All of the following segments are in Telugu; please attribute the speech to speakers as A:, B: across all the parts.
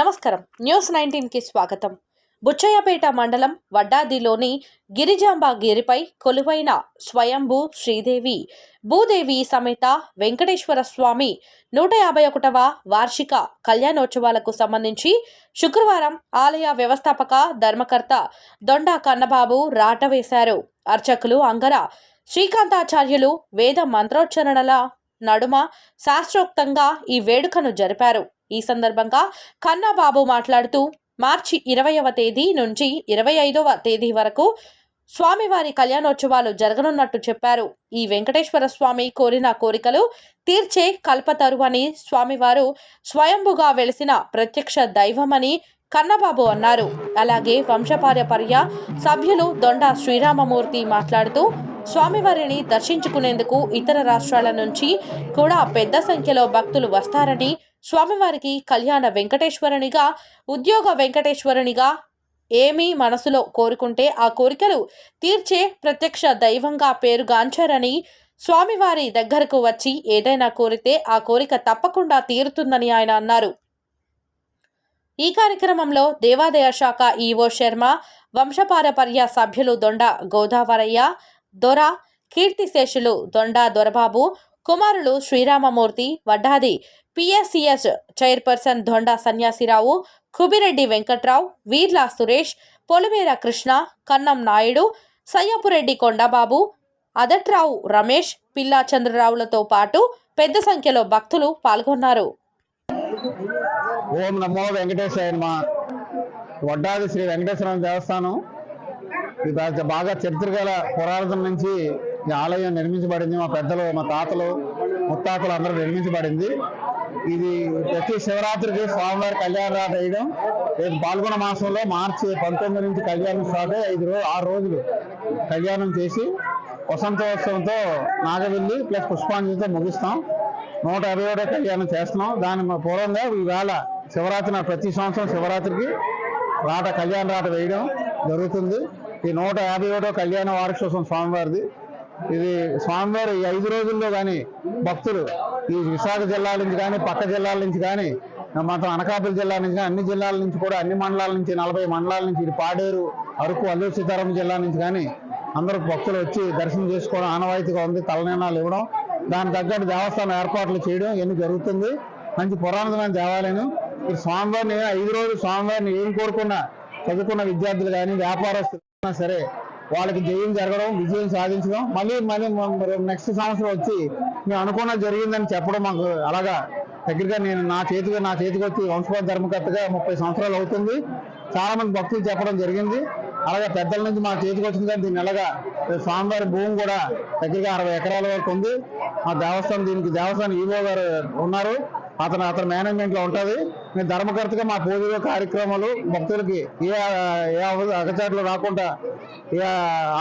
A: నమస్కారం. న్యూస్ 19కి స్వాగతం. బుచ్చయ్యపేట మండలం వడ్డాదిలోని గిరిజాంబ గిరిపై కొలువైన స్వయంభూ శ్రీదేవి భూదేవి సమేత వెంకటేశ్వర స్వామి 151వ వార్షిక కళ్యాణోత్సవాలకు సంబంధించి శుక్రవారం ఆలయ వ్యవస్థాపక ధర్మకర్త దొండా కన్నబాబు రాట వేశారు. అర్చకులు అంగర శ్రీకాంతాచార్యులు వేద మంత్రోచ్చరణల నడుమ శాస్త్రోక్తంగా ఈ వేడుకను జరిపారు. ఈ సందర్భంగా కన్నబాబు మాట్లాడుతూ మార్చి 20వ తేదీ నుంచి 25వ తేదీ వరకు స్వామివారి కళ్యాణోత్సవాలు జరగనున్నట్టు చెప్పారు. ఈ వెంకటేశ్వర స్వామి కోరిన కోరికలు తీర్చే కల్పతరు అని, స్వామివారు స్వయంభుగా వెలిసిన ప్రత్యక్ష దైవమని కన్నబాబు అన్నారు. అలాగే వంశపారపర్య సభ్యులు దొండా శ్రీరామమూర్తి మాట్లాడుతూ స్వామివారిని దర్శించుకునేందుకు ఇతర రాష్ట్రాల నుంచి కూడా పెద్ద సంఖ్యలో భక్తులు వస్తారని, స్వామివారికి కళ్యాణ వెంకటేశ్వరునిగా, ఉద్యోగ వెంకటేశ్వరునిగా ఏమీ మనసులో కోరుకుంటే ఆ కోరికలు తీర్చే ప్రత్యక్ష దైవంగా పేరుగాంచారని, స్వామివారి దగ్గరకు వచ్చి ఏదైనా కోరితే ఆ కోరిక తప్పకుండా తీరుతుందని ఆయన అన్నారు. ఈ కార్యక్రమంలో దేవాదాయ శాఖ ఈవో శర్మ, వంశపారపర్య సభ్యులు దొండ గోదావరయ్య, దొర కీర్తిశేషులు దొండా దొరబాబు, కుమారులు శ్రీరామమూర్తి, వడ్డాది పిఎస్సిఎస్ చైర్పర్సన్ దొండా సన్యాసిరావు, కుబిరెడ్డి వెంకట్రావు, వీర్లా సురేష్, పొలిమేర కృష్ణ, కన్నం నాయుడు, సయ్యపురెడ్డి కొండబాబు, అదట్రావు రమేష్, పిల్లా చంద్రరావులతో పాటు పెద్ద సంఖ్యలో భక్తులు పాల్గొన్నారు.
B: ఓం నమో వెంకటేశ్వర నమః. వడ్డాది శ్రీ వెంకటేశ్వర దేవస్థానం ఇది బాగా చరిత్ర గల పురాతన నుంచి ఈ ఆలయం నిర్మించబడింది. మా పెద్దలు, మా తాతలు, ముత్తాతలు అందరూ నిర్మించబడింది. ఇది ప్రతి శివరాత్రికి స్వామివారి కళ్యాణ రాట వేయడం. రేపు పాల్గొన మాసంలో మార్చి 19 నుంచి కళ్యాణం స్టార్ట్ అయ్యి 6 రోజులు కళ్యాణం చేసి వసంతోత్సవంతో నాగవెల్లి ప్లస్ పుష్పాంజలితో ముగిస్తాం. 151వ కళ్యాణం చేస్తున్నాం. దాని పూర్వంగా ఈవేళ శివరాత్రి, ప్రతి సంవత్సరం శివరాత్రికి కళ్యాణ రాట వేయడం జరుగుతుంది. ఈ 151వ కళ్యాణ వార్షికోత్సవం స్వామివారిది. ఇది స్వామివారి ఈ 5 రోజుల్లో కానీ భక్తులు ఈ విశాఖ జిల్లాల నుంచి కానీ, పక్క జిల్లాల నుంచి కానీ, మొత్తం అనకాపల్లి జిల్లా నుంచి కానీ, అన్ని జిల్లాల నుంచి కూడా, అన్ని మండలాల నుంచి 40 మండలాల నుంచి, ఇది పాడేరు, అరకు, అల్లూరు సీతారాం జిల్లా నుంచి కానీ అందరూ భక్తులు వచ్చి దర్శనం చేసుకోవడం ఆనవాయితీగా ఉంది. తలనీనాలు ఇవ్వడం, దాని తగ్గట్టు దేవస్థానం ఏర్పాట్లు చేయడం ఇవన్నీ జరుగుతుంది. మంచి పురాణమైన దేవాలయం. ఈ స్వామివారిని 5 రోజులు స్వామివారిని ఏం కోరుకున్నా, చదువుకున్న విద్యార్థులు కానీ, వ్యాపారస్తులు సరే, వాళ్ళకి జయం జరగడం, విజయం సాధించడం, మళ్ళీ నెక్స్ట్ సంవత్సరం వచ్చి మేము అనుకున్నది జరిగిందని చెప్పడం మాకు అలాగా దగ్గరగా నా చేతికి వచ్చి వంశపార ధర్మకర్తగా 30 సంవత్సరాలు అవుతుంది. చాలా మంది భక్తులు చెప్పడం జరిగింది. అలాగే పెద్దల నుంచి మా చేతికి వచ్చింది. కానీ దీన్ని ఎలాగా స్వామివారి భూమి కూడా దగ్గరగా 60 ఎకరాల వరకు ఉంది. మా దేవస్థానం, దీనికి దేవస్థానం ఈవో గారు ఉన్నారు. అతను మేనేజ్మెంట్ లో ఉంటుంది. మేము ధర్మకర్తగా మా పూజలు, కార్యక్రమాలు భక్తులకి ఏ అగచాట్లు రాకుండా, ఏ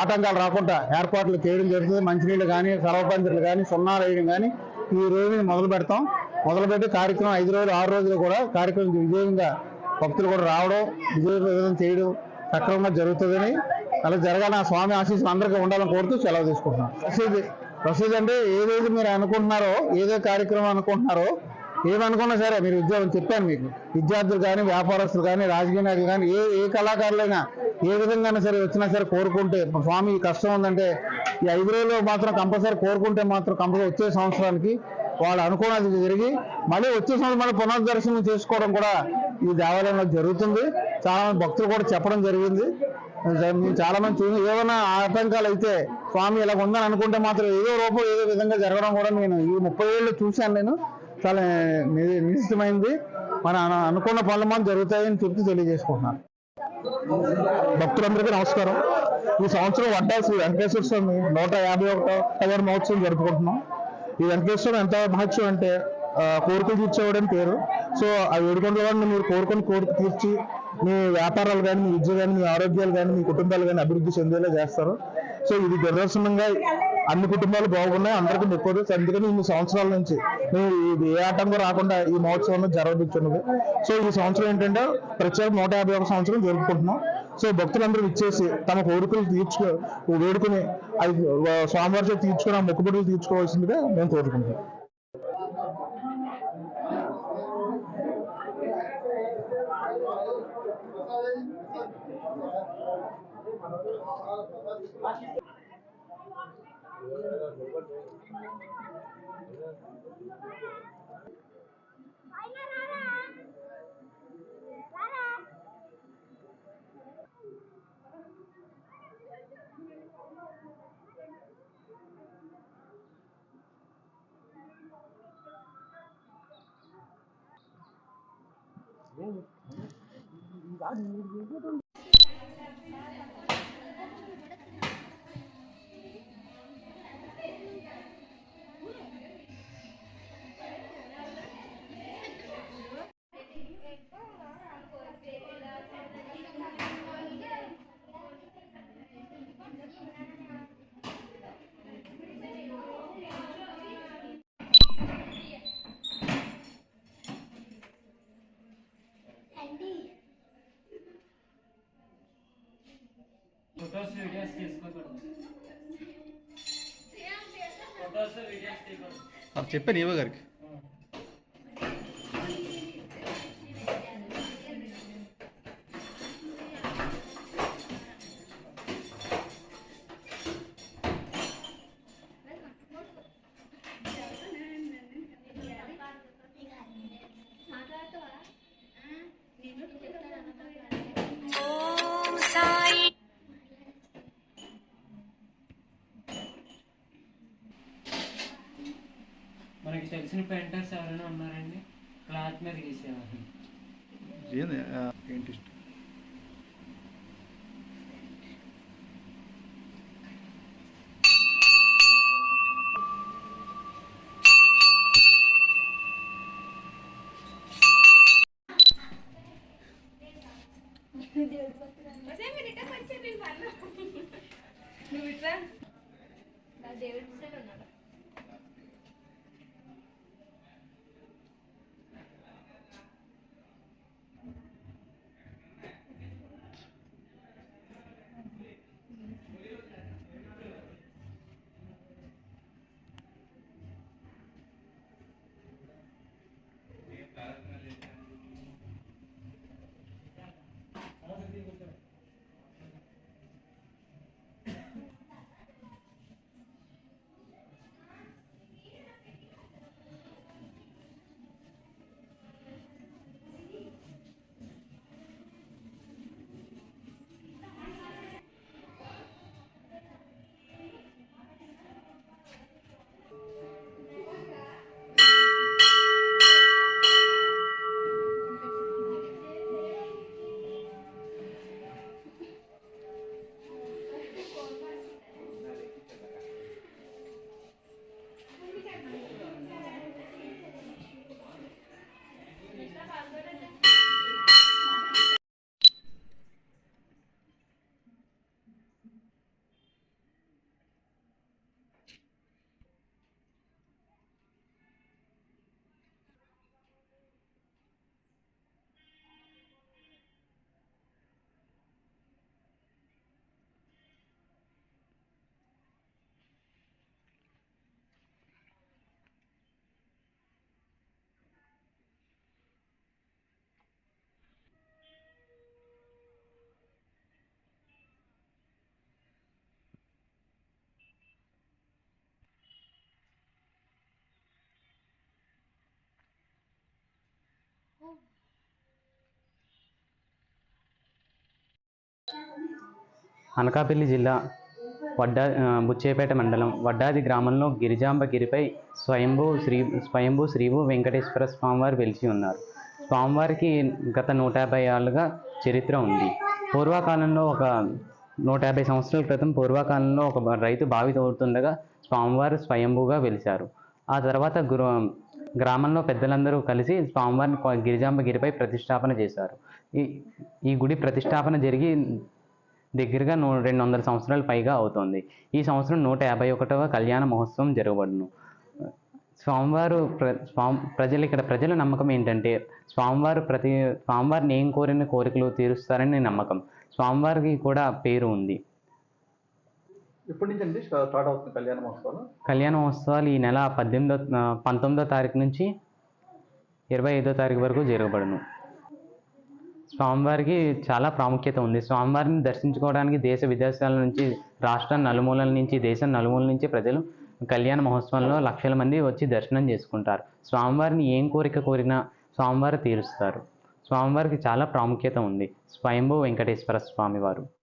B: ఆటంకాలు రాకుండా ఏర్పాట్లు చేయడం జరుగుతుంది. మంచినీళ్ళు కానీ, సర్వపంచులు కానీ, సున్నాలు వేయడం కానీ ఈ రోజు మొదలుపెట్టి కార్యక్రమం 5 రోజులు 6 రోజులు కూడా కార్యక్రమం విజయంగా భక్తులు కూడా రావడం, విజయప్రదం చేయడం సక్రమంగా జరుగుతుందని, అలా జరగాలని ఆ స్వామి ఆశీస్సులు అందరికీ ఉండాలని కోరుతూ సెలవు తీసుకుంటున్నాం. రసీదు అంటే ఏదైతే మీరు అనుకుంటున్నారో, ఏదో కార్యక్రమం అనుకుంటున్నారో, ఏమనుకున్నా సరే మీరు ఉద్యోగం చెప్పాను మీకు, విద్యార్థులు కానీ, వ్యాపారస్తులు కానీ, రాజకీయ నాయకులు కానీ, ఏ కళాకారులైనా ఏ విధంగా సరే వచ్చినా సరే కోరుకుంటే, స్వామి కష్టం ఉందంటే ఈ 5 రోజుల్లో మాత్రం కంపల్సరీ కోరుకుంటే మాత్రం కంపల్సరీ వచ్చే సంవత్సరానికి వాళ్ళు అనుకున్నది జరిగి మళ్ళీ వచ్చే సంవత్సరం మళ్ళీ పునర్దర్శనం చేసుకోవడం కూడా ఈ దేవాలయంలో జరుగుతుంది. చాలా మంది భక్తులు కూడా చెప్పడం జరిగింది. చాలా మంది చూసి ఏమైనా ఆటంకాలు అయితే స్వామి ఇలా ఉందని అనుకుంటే మాత్రం ఏదో రూపం ఏదో విధంగా జరగడం కూడా నేను ఈ 30 ఏళ్ళు చూశాను. నేను చాలా నిశ్చితమైంది. మన అనుకున్న పనులు మనం జరుగుతాయని చెప్తూ తెలియజేసుకుంటున్నాను. భక్తులందరికీ నమస్కారం. ఈ సంవత్సరం వడ్డాది శ్రీ వెంకటేశ్వర స్వామి 151వ కళ్యాణ మహోత్సవం జరుపుకుంటున్నాం. ఈ వెంకటేశ్వరం ఎంత మహత్యం అంటే కోరికలు తీర్చేవాడని పేరు. సో ఆ వేడుకొండల వాడిని మీరు కోరిక తీర్చి మీ వ్యాపారాలు కానీ, మీ విద్య కానీ, మీ ఆరోగ్యాలు కానీ, మీ కుటుంబాలు కానీ అభివృద్ధి చెందేలా చేస్తారు. సో ఇది నిదర్శనంగా అన్ని కుటుంబాలు బాగున్నాయి, అందరికీ మొక్కదు. అందుకని ఇన్ని సంవత్సరాల నుంచి ఇది ఏ ఆటంకం రాకుండా ఈ మహోత్సవం జరగబుచ్చున్నది. సో ఈ సంవత్సరం ఏంటంటే ప్రత్యేక 151 సంవత్సరం జరుపుకుంటున్నాం. సో భక్తులందరూ ఇచ్చేసి తమ కోరికలు వేడుకుని అది స్వామివారితో తీర్చుకుని ఆ మొక్కుబడులు తీర్చుకోవాల్సిందిగా మేము కోరుకుంటున్నాం.
C: ఫొటోస్ వీడియోస్ తీసుకోకూడదు. ఫొటోస్ వీడియోస్ తీసుకోకూడదు.
D: అది చెప్పాను ఈవో గారికి.
C: మనకి తెలిసిన పెయింటర్స్ ఎవరైనా ఉన్నారండి? క్లాత్ మీద గీసేవారు.
D: ఏంటి ఇష్టం?
E: అనకాపల్లి జిల్లా బుచ్చేపేట మండలం వడ్డాది గ్రామంలో గిరిజాంబ గిరిపై స్వయంభూ శ్రీభూ వెంకటేశ్వర స్వామివారు వెలిసి ఉన్నారు. స్వామివారికి గత 150 ఏళ్ళుగా చరిత్ర ఉంది. పూర్వకాలంలో 150 సంవత్సరాల క్రితం పూర్వకాలంలో ఒక రైతు బావి తవ్వుతుండగా స్వామివారు స్వయంభూగా వెలిశారు. ఆ తర్వాత గ్రామంలో పెద్దలందరూ కలిసి స్వామివారిని గిరిజాంబ గిరిపై ప్రతిష్టాపన చేశారు. ఈ గుడి ప్రతిష్టాపన జరిగి దగ్గరగా 200 సంవత్సరాల పైగా అవుతోంది. ఈ సంవత్సరం 151వ కళ్యాణ మహోత్సవం జరగబడును. ప్రజల నమ్మకం ఏంటంటే స్వామివారిని ఏం కోరిన కోరికలు తీరుస్తారని నమ్మకం. స్వామివారికి కూడా పేరు ఉంది.
D: ఎప్పటి నుంచి అండి స్టార్ట్ అవుతుంది కళ్యాణ మహోత్సవాలు?
E: కళ్యాణ మహోత్సవాలు ఈ నెల 19వ తారీఖు నుంచి 25వ తారీఖు వరకు జరగబడును. స్వామివారికి చాలా ప్రాముఖ్యత ఉంది. స్వామివారిని దర్శించుకోవడానికి దేశ విదేశాల నుంచి, రాష్ట్ర నలుమూలల నుంచి, దేశం నలుమూలల నుంచి ప్రజలు కళ్యాణ మహోత్సవంలో లక్షల మంది వచ్చి దర్శనం చేసుకుంటారు. స్వామివారిని ఏం కోరిక కోరినా స్వామివారు తీరుస్తారు. స్వామివారికి చాలా ప్రాముఖ్యత ఉంది. స్వయంభూ వెంకటేశ్వర స్వామివారు.